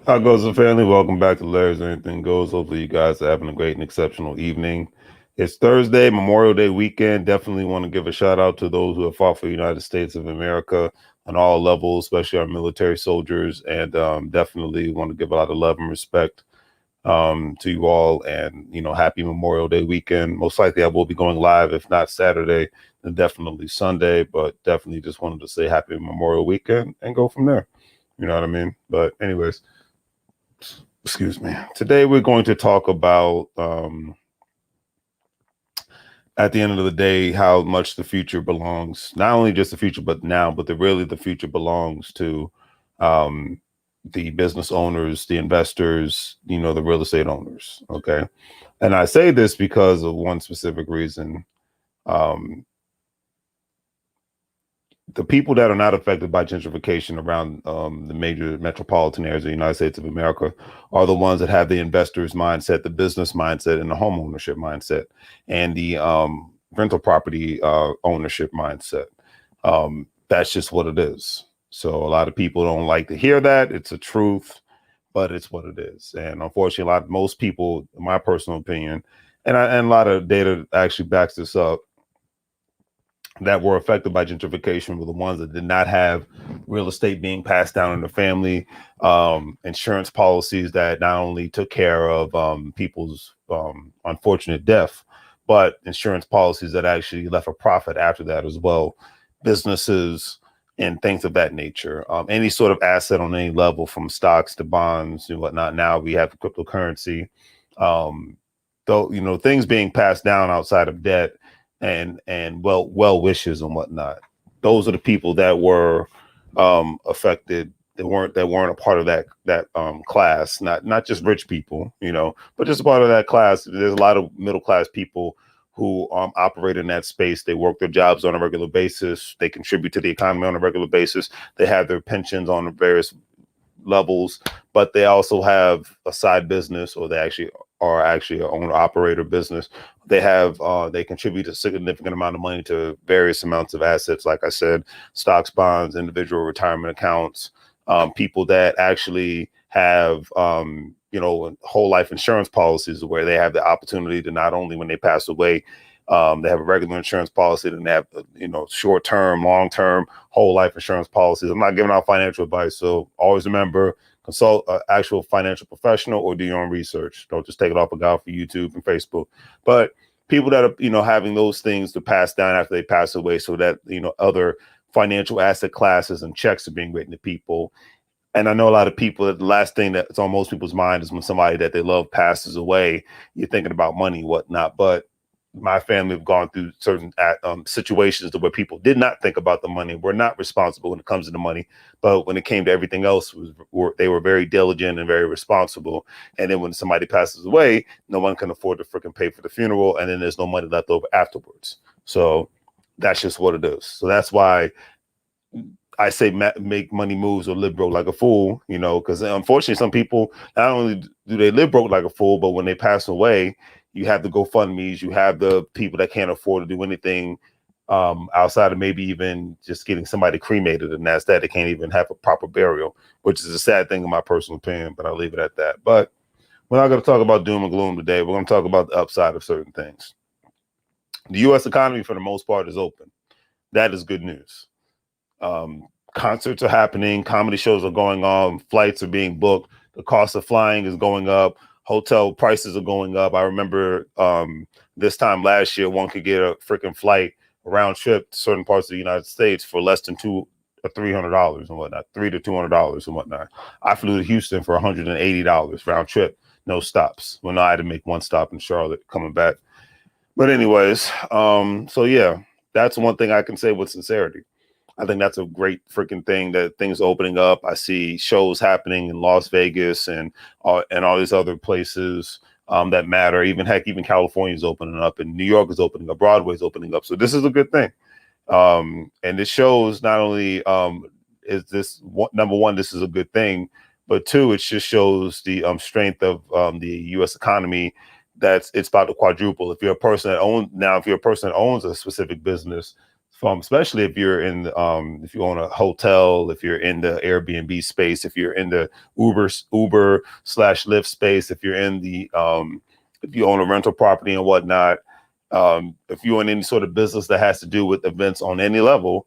How goes the family? Welcome back to Larry's Anything Goes. Hopefully, you guys are having a great and exceptional evening. It's Thursday, Memorial Day weekend. Definitely want to give a shout out to those who have fought for the United States of America on all levels, especially our military soldiers. And definitely want to give a lot of love and respect to you all. And, happy Memorial Day weekend. Most likely, I will be going live, if not Saturday, then definitely Sunday. But definitely just wanted to say happy Memorial weekend and go from there. You know what I mean? But, anyways. Excuse me. Today we're going to talk about at the end of the day how much the future belongs, not only just the future but now, but really the future belongs to um the business owners, the investors, the real estate owners. Okay. And I say this because of one specific reason. Um the people that are not affected by gentrification around the major metropolitan areas of the United States of America are the ones that have the investors mindset, the business mindset, and the home ownership mindset, and the rental property ownership mindset. That's just what it is. So a lot of people don't like to hear that. It's a truth, but it's what it is. And unfortunately, most people, in my personal opinion, and a lot of data actually backs this up, that were affected by gentrification were the ones that did not have real estate being passed down in the family, insurance policies that not only took care of people's unfortunate death, but insurance policies that actually left a profit after that as well, businesses and things of that nature. Any sort of asset on any level, from stocks to bonds and whatnot. Now we have cryptocurrency. Though, things being passed down outside of debt and well wishes and whatnot. Those are the people that were affected. That weren't a part of that class. Not just rich people, but just a part of that class. There's a lot of middle class people who operate in that space. They work their jobs on a regular basis. They contribute to the economy on a regular basis. They have their pensions on various levels, but they also have a side business, or they actually an owner operator business. They contribute a significant amount of money to various amounts of assets, like I said, stocks, bonds, individual retirement accounts. People that actually have whole life insurance policies, where they have the opportunity to, not only when they pass away, they have a regular insurance policy, then they have short term, long term, whole life insurance policies. I'm not giving out financial advice, so always remember, consult an actual financial professional or do your own research. Don't just take it off a guy for YouTube and Facebook. But people that are having those things to pass down after they pass away, so that other financial asset classes and checks are being written to people. And I know a lot of people that the last thing that's on most people's mind is when somebody that they love passes away, you're thinking about money and whatnot. But my family have gone through certain situations where people did not think about the money, were not responsible when it comes to the money, but when it came to everything else, they were very diligent and very responsible. And then when somebody passes away, no one can afford to freaking pay for the funeral, and then there's no money left over afterwards. So that's just what it is. So that's why I say make money moves or live broke like a fool, because unfortunately some people, not only do they live broke like a fool, but when they pass away, you have the GoFundMe's, you have the people that can't afford to do anything outside of maybe even just getting somebody cremated, and that's that. They can't even have a proper burial, which is a sad thing in my personal opinion, but I'll leave it at that. But we're not going to talk about doom and gloom today. We're going to talk about the upside of certain things. The U.S. economy, for the most part, is open. That is good news. Concerts are happening, comedy shows are going on, flights are being booked, the cost of flying is going up, hotel prices are going up. I remember this time last year, one could get a freaking flight round trip to certain parts of the United States for less than $200 or $300 and whatnot, $300 to $200 and whatnot. I flew to Houston for $180 round trip, no stops. Well, no, I had to make one stop in Charlotte coming back. But anyways, so yeah, that's one thing I can say with sincerity. I think that's a great freaking thing that things are opening up. I see shows happening in Las Vegas and all these other places that matter. Even California is opening up, and New York is opening up. Broadway is opening up. So this is a good thing. And this shows not only is this number one, this is a good thing, but two, it just shows the strength of the U.S. economy. It's about to quadruple. If you're a person that owns a specific business, from, especially if you're in if you own a hotel, if you're in the Airbnb space, if you're in the Uber slash Lyft space, if you're in the if you own a rental property and whatnot, if you're in any sort of business that has to do with events on any level,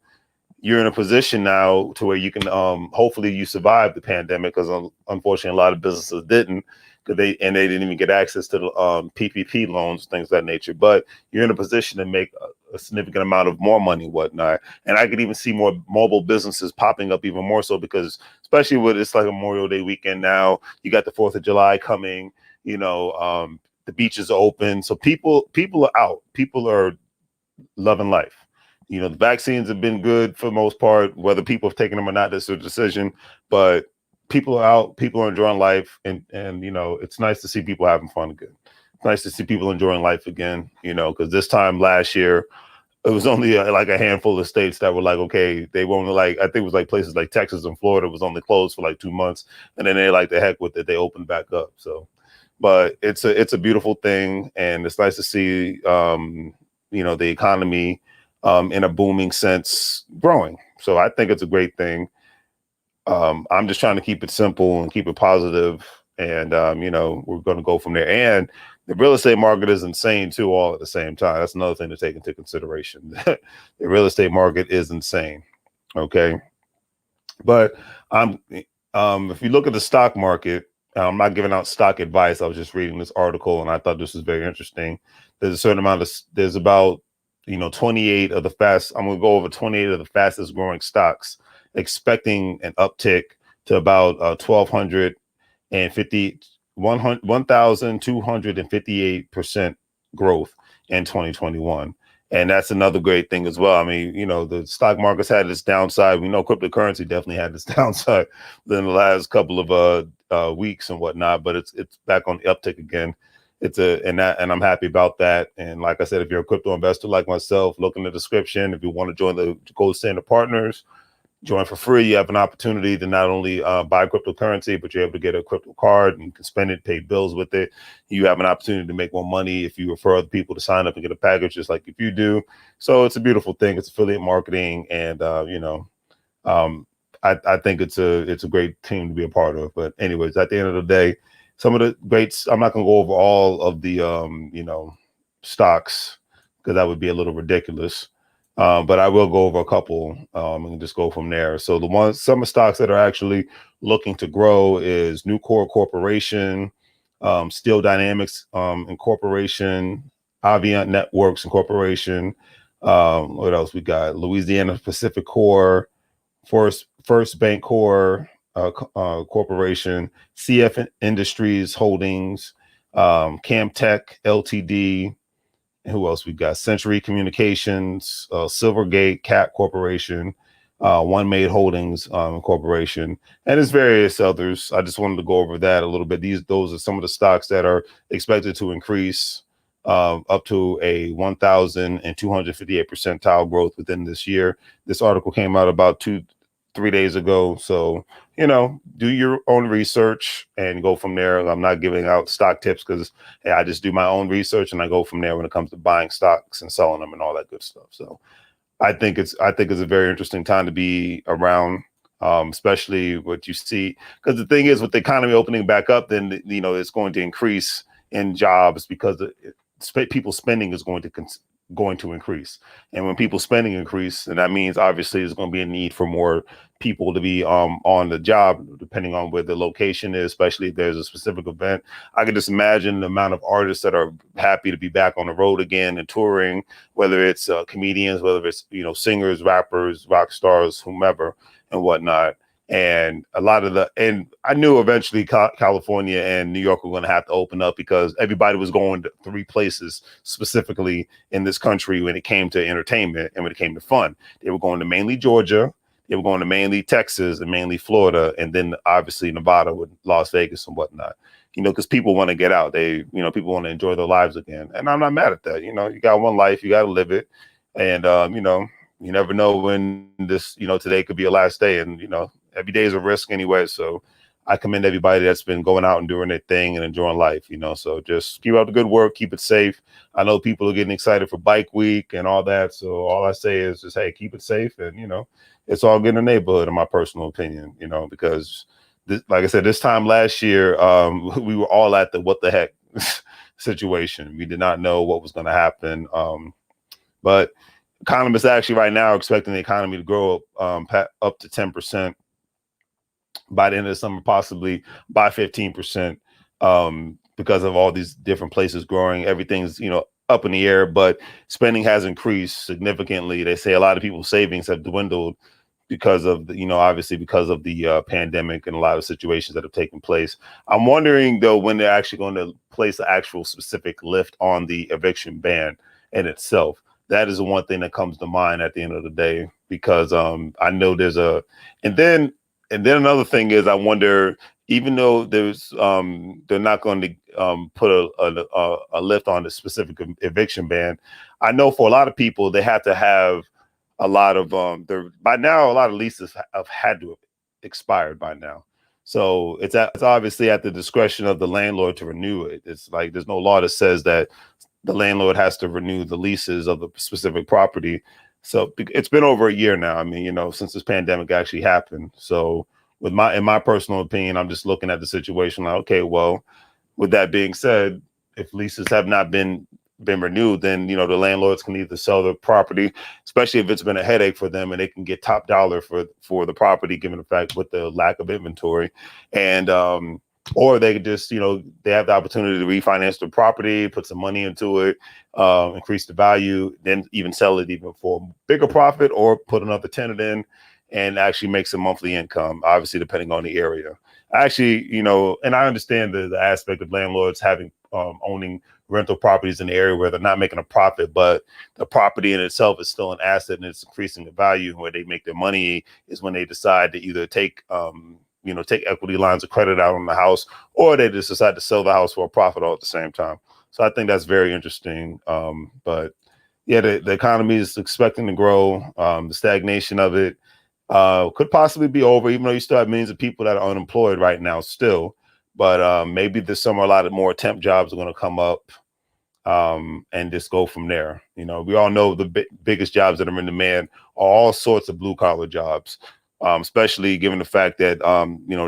you're in a position now to where you can hopefully you survive the pandemic, because unfortunately a lot of businesses didn't, because they didn't even get access to the PPP loans, things of that nature. But you're in a position to make a significant amount of more money and whatnot. And I could even see more mobile businesses popping up even more so, because especially with it's like a Memorial Day weekend now, you got the 4th of July coming, the beaches are open. So people are out. People are loving life. The vaccines have been good for the most part, whether people have taken them or not, that's their decision. But people are out, people are enjoying life, and it's nice to see people having fun again. It's nice to see people enjoying life again, because this time last year, it was only like a handful of states that were like, okay, they were only like, I think it was like places like Texas and Florida was only closed for like 2 months. And then they like the heck with it, they opened back up. So, but it's a beautiful thing. And it's nice to see, the economy in a booming sense growing. So I think it's a great thing. I'm just trying to keep it simple and keep it positive, and we're going to go from there. And the real estate market is insane too, all at the same time. That's another thing to take into consideration. The real estate market is insane. Okay, but if you look at the stock market, I'm not giving out stock advice. I was just reading this article and I thought this was very interesting. There's a certain amount of there's about 28 of the I'm going to go over 28 of the fastest growing stocks, expecting an uptick to about 1,258% growth in 2021. And that's another great thing as well. I mean, the stock market's had its downside. We know cryptocurrency definitely had its downside in the last couple of weeks and whatnot, but it's back on the uptick again. And I'm happy about that. And like I said, if you're a crypto investor like myself, look in the description. If you want to join the Gold Standard Partners, join for free. You have an opportunity to not only buy cryptocurrency, but you're able to get a crypto card and you can spend it, pay bills with it. You have an opportunity to make more money if you refer other people to sign up and get a package, just like if you do. So it's a beautiful thing. It's affiliate marketing, and I think it's a great team to be a part of. But anyways, at the end of the day, some of the greats, I'm not going to go over all of the stocks, because that would be a little ridiculous. But I will go over a couple and just go from there. So some of the stocks that are actually looking to grow is Nucor Corporation, Steel Dynamics Incorporation, Aviant Networks Incorporation. What else we got? Louisiana Pacific Corp, First Bank Corp Corporation, CF Industries Holdings, Camtech Ltd. Who else we got? Century Communications, Silvergate Cap Corporation, One Made Holdings Corporation, and there's various others. I just wanted to go over that a little bit. Those are some of the stocks that are expected to increase up to a 1,258 percentile growth within this year. This article came out about 2-3 days ago. So, do your own research and go from there. I'm not giving out stock tips because, hey, I just do my own research and I go from there when it comes to buying stocks and selling them and all that good stuff. So I think it's a very interesting time to be around, especially what you see. Because the thing is, with the economy opening back up, then, it's going to increase in jobs, because people's spending is going to increase. And when people's spending increase, and that means obviously there's going to be a need for more people to be on the job, depending on where the location is, especially if there's a specific event. I can just imagine the amount of artists that are happy to be back on the road again and touring, whether it's comedians, whether it's singers, rappers, rock stars, whomever and whatnot. And and I knew eventually California and New York were going to have to open up, because everybody was going to 3 places specifically in this country when it came to entertainment and when it came to fun. They were going to mainly Georgia, they were going to mainly Texas and mainly Florida, and then obviously Nevada with Las Vegas and whatnot. Because people want to get out. People want to enjoy their lives again. And I'm not mad at that. You got one life, you got to live it. And, you never know when this, today could be your last day. And, every day is a risk anyway. So I commend everybody that's been going out and doing their thing and enjoying life, so just keep up the good work, keep it safe. I know people are getting excited for bike week and all that. So all I say is just, hey, keep it safe. And, it's all good in the neighborhood, in my personal opinion, because like I said, this time last year, we were all at the what the heck situation. We did not know what was going to happen. But economists actually right now are expecting the economy to grow up to 10% by the end of the summer, possibly by 15%, because of all these different places growing. Everything's, up in the air, but spending has increased significantly. They say a lot of people's savings have dwindled because of the, obviously because of the pandemic and a lot of situations that have taken place. I'm wondering though, when they're actually going to place the actual specific lift on the eviction ban in itself. That is the one thing that comes to mind at the end of the day, because I know there's and then another thing is, I wonder, even though they're not going to put a lift on the specific eviction ban, I know for a lot of people they have to have a lot of by now a lot of leases have had to have expired by now. So it's obviously at the discretion of the landlord to renew it. It's like there's no law that says that the landlord has to renew the leases of the specific property. So it's been over a year now. I mean, since this pandemic actually happened. So in my personal opinion, I'm just looking at the situation like, okay, well, with that being said, if leases have not been renewed, then the landlords can either sell the property, especially if it's been a headache for them, and they can get top dollar for the property, given the fact with the lack of inventory, and or they could just they have the opportunity to refinance the property, put some money into it, increase the value, then even sell it even for a bigger profit, or put another tenant in and actually make some monthly income, obviously depending on the area. Actually, and I understand the aspect of landlords having owning rental properties in the area where they're not making a profit, but the property in itself is still an asset and it's increasing the value. And where they make their money is when they decide to either take equity lines of credit out on the house, or they just decide to sell the house for a profit all at the same time. So I think that's very interesting. But yeah, the economy is expecting to grow. The stagnation of it could possibly be over, even though you still have millions of people that are unemployed right now still. But maybe this summer, a lot of more temp jobs are going to come up, and just go from there. We all know the biggest jobs that are in demand are all sorts of blue collar jobs, especially given the fact that,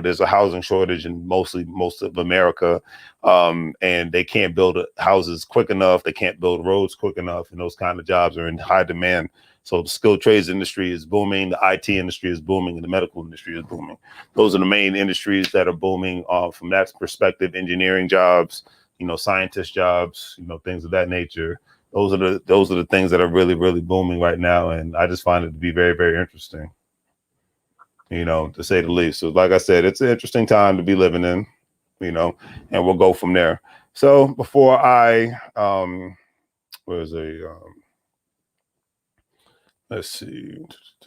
there's a housing shortage in most of America, and they can't build houses quick enough. They can't build roads quick enough, and those kind of jobs are in high demand. So the skilled trades industry is booming, the IT industry is booming, and the medical industry is booming. Those are the main industries that are booming from that perspective. Engineering jobs, scientist jobs, things of that nature. Those are the things that are really, really booming right now. And I just find it to be very, very interesting, to say the least. So like I said, it's an interesting time to be living in, and we'll go from there. So before I, let's see,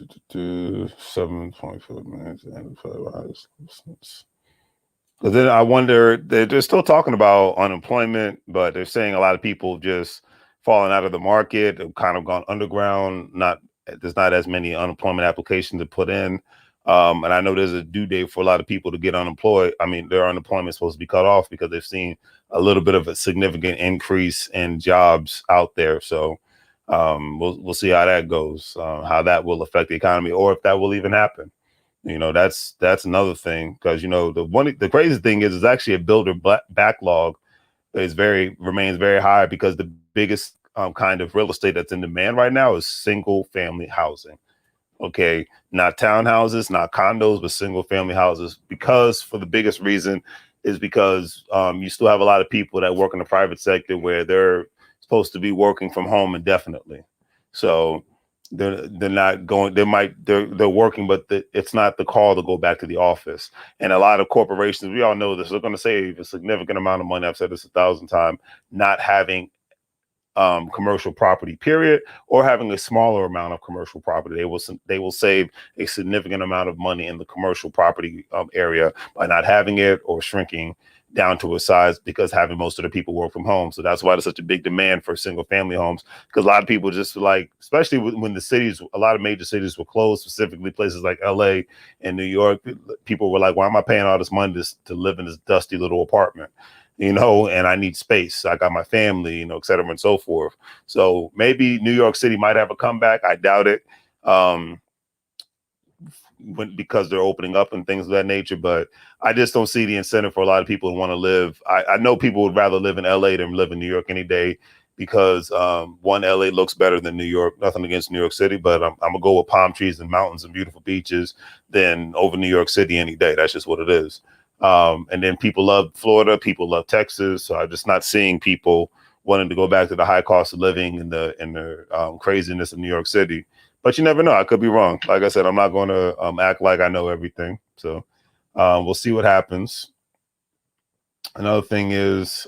7.4 minutes and 5 hours. But then I wonder, they're still talking about unemployment, but they're saying a lot of people just falling out of the market, have kind of gone underground. There's not as many unemployment applications to put in. And I know there's a due date for a lot of people to get unemployed. I mean, their unemployment is supposed to be cut off because they've seen a little bit of a significant increase in jobs out there. So we'll see how that goes, how that will affect the economy, or if that will even happen. That's another thing, because the crazy thing is actually a builder backlog remains very high, because the biggest kind of real estate that's in demand right now is single family housing. Okay, not townhouses, not condos, but single family houses. Because for the biggest reason is because you still have a lot of people that work in the private sector where they're supposed to be working from home indefinitely. So they're not going. They're working, but it's not the call to go back to the office. And a lot of corporations, we all know this, they're going to save a significant amount of money. I've said this 1,000 times. Not having commercial property, period, or having a smaller amount of commercial property. They will save a significant amount of money in the commercial property area by not having it or shrinking down to a size, because having most of the people work from home. So that's why there's such a big demand for single family homes, because a lot of people just like, especially when the cities, a lot of major cities were closed, specifically places like LA and New York, people were like, why am I paying all this money to live in this dusty little apartment? And I need space. I got my family, et cetera and so forth. So maybe New York City might have a comeback. I doubt it. Because they're opening up and things of that nature, but I just don't see the incentive for a lot of people who want to live. I know people would rather live in LA than live in New York any day, because one, LA looks better than New York. Nothing against New York City, but I'm gonna go with palm trees and mountains and beautiful beaches than over New York City any day. That's just what it is. And then people love Florida, people love Texas. So I'm just not seeing people wanting to go back to the high cost of living and the craziness of New York City. But you never know. I could be wrong. Like I said, I'm not going to act like I know everything. So we'll see what happens. Another thing is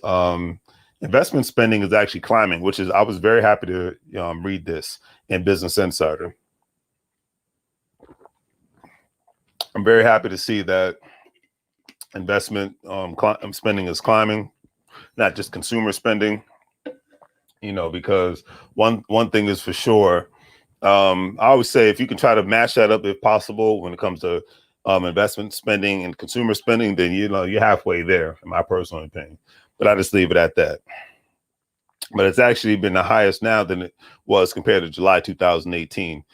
investment spending is actually climbing, which is, I was very happy to read this in Business Insider. I'm very happy to see that investment spending is climbing, not just consumer spending, because one thing is for sure. I always say, if you can try to match that up if possible when it comes to investment spending and consumer spending, then you're halfway there, in my personal opinion. But I just leave it at that. But it's actually been the highest now than it was compared to July 2018.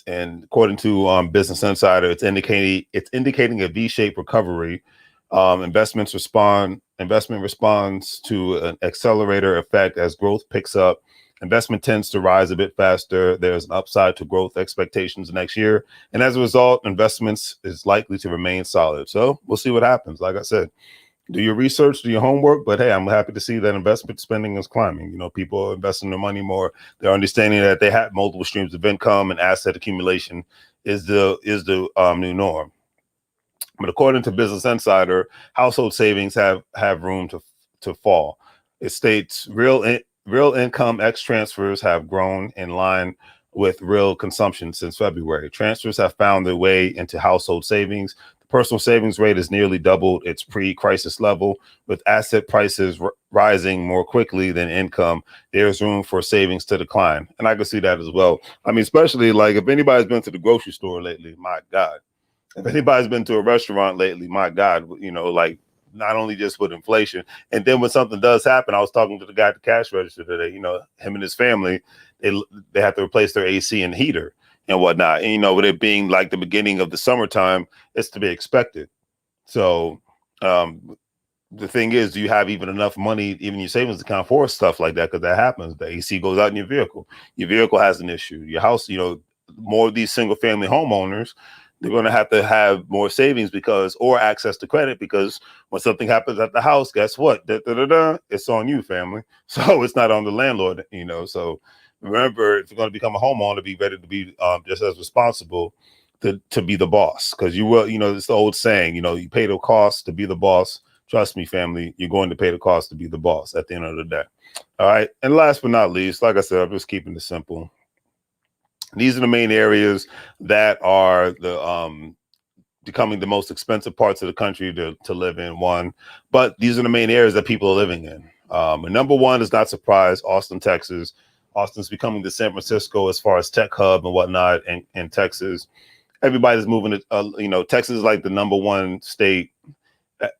And according to Business Insider, it's indicating a V-shaped recovery. Investment responds to an accelerator effect as growth picks up. Investment tends to rise a bit faster. There's an upside to growth expectations next year. And as a result, investments is likely to remain solid. So we'll see what happens. Like I said, do your research, do your homework. But hey, I'm happy to see that investment spending is climbing. People are investing their money more. They're understanding that they have multiple streams of income, and asset accumulation is the new norm. But according to Business Insider, household savings have room to fall. It states real income ex transfers have grown in line with real consumption since February. Transfers have found their way into household savings. The personal savings rate has nearly doubled its pre-crisis level. With asset prices rising more quickly than income, there's room for savings to decline. And I can see that as well. I mean, especially like if anybody's been to the grocery store lately, my God. If anybody's been to a restaurant lately, my God, like not only just with inflation, and then when something does happen, I was talking to the guy at the cash register today, him and his family, they have to replace their AC and heater and whatnot. And, with it being like the beginning of the summertime, it's to be expected. So the thing is, do you have even enough money, even your savings account, for stuff like that? Because that happens. The AC goes out in your vehicle. Your vehicle has an issue. Your house, more of these single family homeowners, they're going to have more savings or access to credit, because when something happens at the house, guess what? It's on you, family. So it's not on the landlord, So remember, if you're going to become a homeowner, be ready to be just as responsible to be the boss, because you will, it's the old saying, you pay the cost to be the boss. Trust me, family, you're going to pay the cost to be the boss at the end of the day. All right. And last but not least, like I said, I'm just keeping it simple. These are the main areas that are becoming the most expensive parts of the country to live in. But these are the main areas that people are living in. And number one is not surprised, Austin, Texas. Austin's becoming the San Francisco as far as tech hub and whatnot in Texas. Everybody's moving to, Texas is like the number one state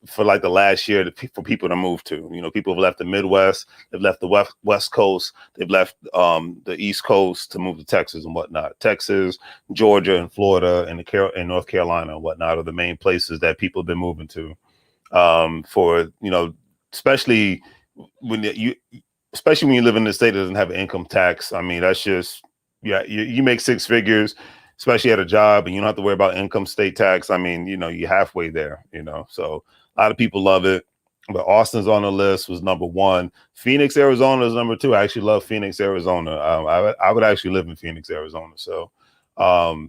for like the last year for people to move to. People have left the Midwest, they've left the West Coast, they've left the East Coast to move to Texas and whatnot. Texas, Georgia, and Florida, and North Carolina and whatnot are the main places that people have been moving to. Especially when you live in a state that doesn't have an income tax. I mean, that's just, you make six figures, especially at a job, and you don't have to worry about income state tax. I mean, you're halfway there, so a lot of people love it. But Austin's on the list, was number one. Phoenix, Arizona is number two. I actually love Phoenix, Arizona. I would actually live in Phoenix, Arizona. So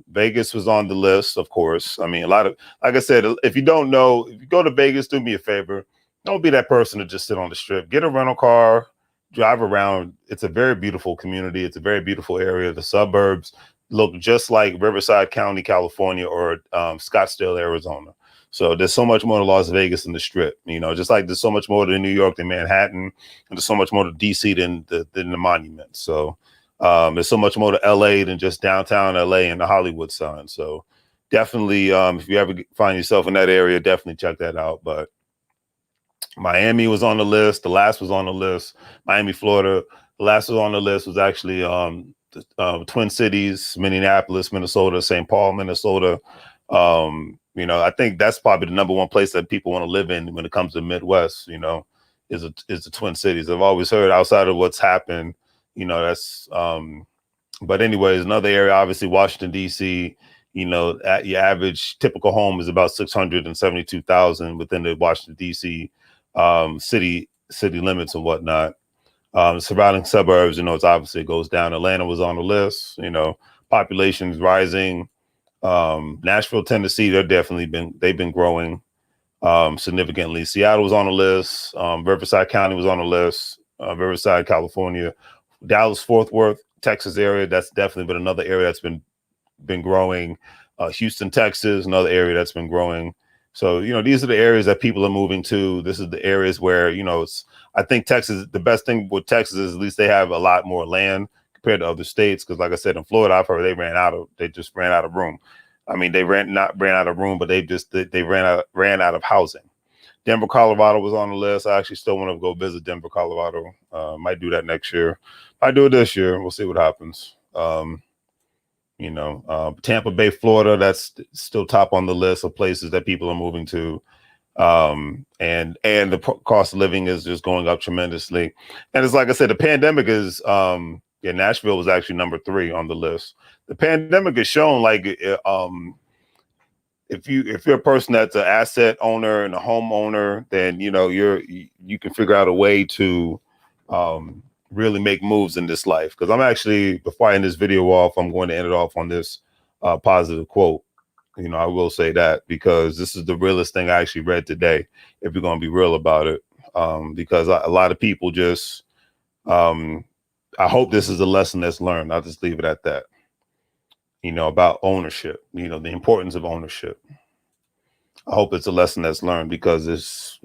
Vegas was on the list, of course. I mean, like I said, if you don't know, if you go to Vegas, do me a favor. Don't be that person to just sit on the strip. Get a rental car, drive around, it's a very beautiful community. It's a very beautiful area. The suburbs look just like Riverside County, California, or Scottsdale, Arizona. So there's so much more to Las Vegas than the Strip, just like there's so much more to New York than Manhattan, and there's so much more to DC than the Monument. So there's so much more to LA than just downtown LA and the Hollywood sign. So definitely, if you ever find yourself in that area, definitely check that out. But Miami was on the list. The last was on the list. Miami, Florida. The last was on the list was actually Twin Cities, Minneapolis, Minnesota, St. Paul, Minnesota. I think that's probably the number one place that people want to live in when it comes to Midwest, is the Twin Cities. I've always heard outside of what's happened, that's but anyways, another area, obviously Washington, D.C., at your average typical home is about 672,000 within the Washington, D.C. City limits and whatnot. Surrounding suburbs, it's obviously it goes down. Atlanta was on the list, population's rising. Nashville, Tennessee, they've been growing significantly. Seattle was on the list. Riverside County was on the list. Riverside, California. Dallas, Fort Worth, Texas area, that's definitely been another area that's been growing. Houston, Texas, another area that's been growing. So, these are the areas that people are moving to. This is the areas where, I think Texas, the best thing with Texas is at least they have a lot more land compared to other states. Because like I said, in Florida, I've heard they just ran out of room. I mean, they not ran out of room, but they ran out of housing. Denver, Colorado was on the list. I actually still want to go visit Denver, Colorado. Might do that next year. I do it this year. We'll see what happens. Tampa Bay, Florida, that's still top on the list of places that people are moving to. And the cost of living is just going up tremendously. And it's like I said, the pandemic is, Nashville was actually number 3 on the list. The pandemic has shown if you're a person that's an asset owner and a homeowner, then, you can figure out a way to, really make moves in this life. Because I'm actually, before I end this video off, I'm going to end it off on this positive quote. I will say that because this is the realest thing I actually read today, if you're going to be real about it. Because a lot of people just, I hope this is a lesson that's learned. I'll just leave it at that. About ownership, the importance of ownership. I hope it's a lesson that's learned because it's,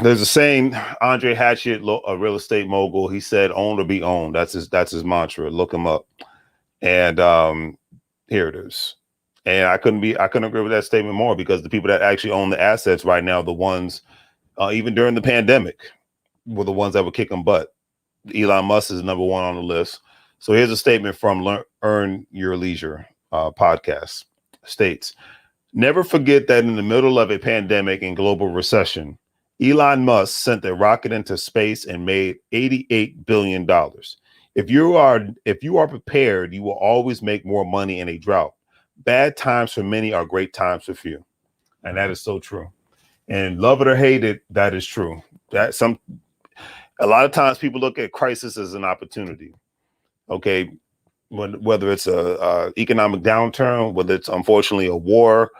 there's a saying, Andre Hatchett, a real estate mogul, he said, own or be owned. That's his mantra. Look him up. And here it is. And I couldn't agree with that statement more because the people that actually own the assets right now, the ones, even during the pandemic, were the ones that were kicking butt. Elon Musk is number 1 on the list. So here's a statement from Earn Your Leisure podcast. States, never forget that in the middle of a pandemic and global recession, Elon Musk sent a rocket into space and made $88 billion. If you are prepared, you will always make more money in a drought. Bad times for many are great times for few. And that is so true. And love it or hate it, that is true. A lot of times people look at crisis as an opportunity. Okay, whether it's a economic downturn, whether it's unfortunately a war,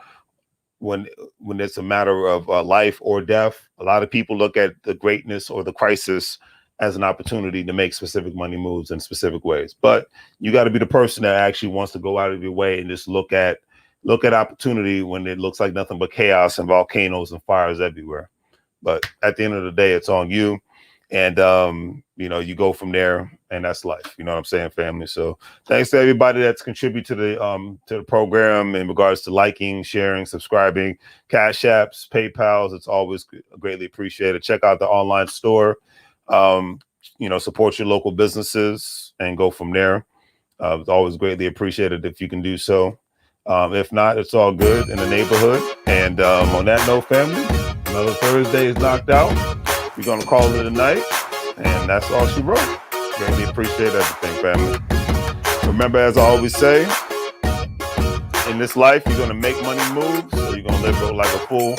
when it's a matter of life or death, a lot of people look at the greatness or the crisis as an opportunity to make specific money moves in specific ways. But you got to be the person that actually wants to go out of your way and just look at opportunity when it looks like nothing but chaos and volcanoes and fires everywhere. But at the end of the day, it's on you. And, you go from there, and that's life. You know what I'm saying, family? So thanks to everybody that's contributed to the program in regards to liking, sharing, subscribing, Cash Apps, PayPals. It's always greatly appreciated. Check out the online store. Support your local businesses and go from there. It's always greatly appreciated if you can do so. If not, it's all good in the neighborhood. And on that note, family, another Thursday is knocked out. We're going to call it a night, and that's all she wrote. Greatly appreciate everything, family. Remember, as I always say, in this life, you're going to make money moves, or you're going to live like a fool.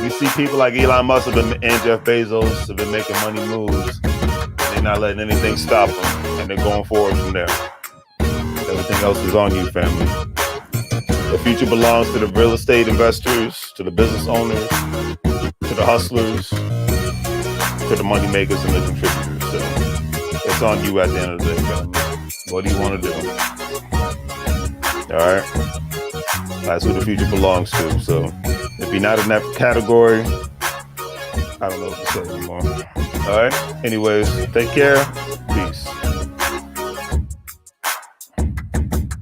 You see people like Elon Musk and Jeff Bezos have been making money moves, and they're not letting anything stop them, and they're going forward from there. Everything else is on you, family. The future belongs to the real estate investors, to the business owners, to the hustlers, to the money makers and the contributors. So it's on you at the end of the day, family. What do you want to do? All right. That's who the future belongs to. So if you're not in that category, I don't know what to say anymore. All right. Anyways, take care.